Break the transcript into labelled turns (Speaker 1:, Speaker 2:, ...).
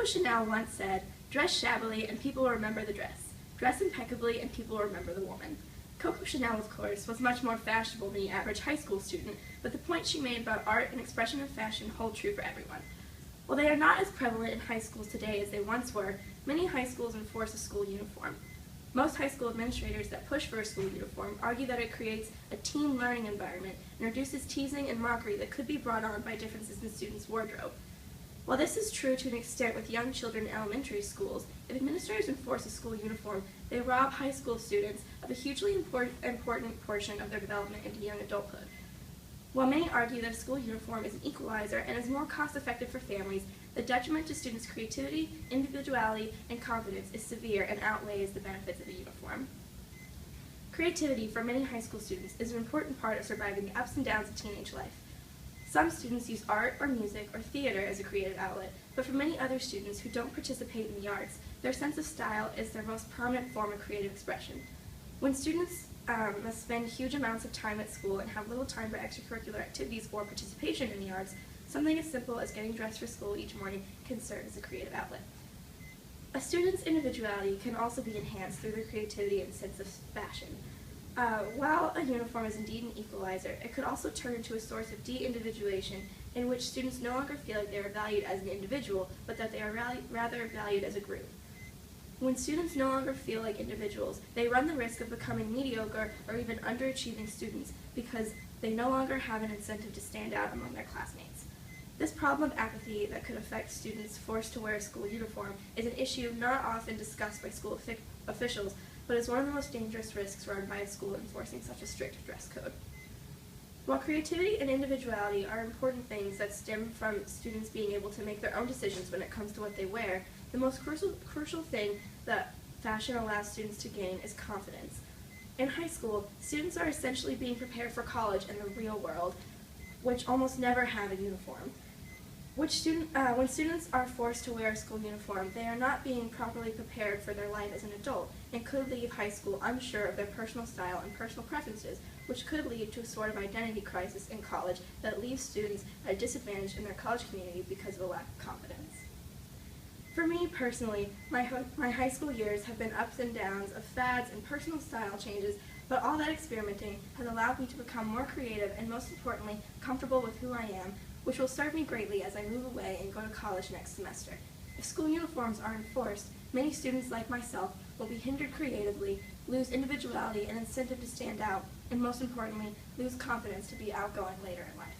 Speaker 1: Coco Chanel once said, "Dress shabbily and people will remember the dress. Dress impeccably and people will remember the woman." Coco Chanel, of course, was much more fashionable than the average high school student, but the points she made about art and expression of fashion hold true for everyone. While they are not as prevalent in high schools today as they once were, many high schools enforce a school uniform. Most high school administrators that push for a school uniform argue that it creates a team learning environment and reduces teasing and mockery that could be brought on by differences in students' wardrobe. While this is true to an extent with young children in elementary schools, if administrators enforce a school uniform, they rob high school students of a hugely important portion of their development into young adulthood. While many argue that a school uniform is an equalizer and is more cost-effective for families, the detriment to students' creativity, individuality, and confidence is severe and outweighs the benefits of a uniform. Creativity for many high school students is an important part of surviving the ups and downs of teenage life. Some students use art or music or theater as a creative outlet, but for many other students who don't participate in the arts, their sense of style is their most prominent form of creative expression. When students must spend huge amounts of time at school and have little time for extracurricular activities or participation in the arts, something as simple as getting dressed for school each morning can serve as a creative outlet. A student's individuality can also be enhanced through their creativity and sense of fashion. While a uniform is indeed an equalizer, it could also turn into a source of de-individuation in which students no longer feel like they are valued as an individual, but that they are rather valued as a group. When students no longer feel like individuals, they run the risk of becoming mediocre or even underachieving students because they no longer have an incentive to stand out among their classmates. This problem of apathy that could affect students forced to wear a school uniform is an issue not often discussed by school officials, but is one of the most dangerous risks run by a school enforcing such a strict dress code. While creativity and individuality are important things that stem from students being able to make their own decisions when it comes to what they wear, the most crucial thing that fashion allows students to gain is confidence. In high school, students are essentially being prepared for college and the real world, which almost never have a uniform. When students are forced to wear a school uniform, they are not being properly prepared for their life as an adult and could leave high school unsure of their personal style and personal preferences, which could lead to a sort of identity crisis in college that leaves students at a disadvantage in their college community because of a lack of confidence. For me personally, my high school years have been ups and downs of fads and personal style changes, but all that experimenting has allowed me to become more creative and, most importantly, comfortable with who I am, which will serve me greatly as I move away and go to college next semester. If school uniforms are enforced, many students like myself will be hindered creatively, lose individuality and incentive to stand out, and most importantly, lose confidence to be outgoing later in life.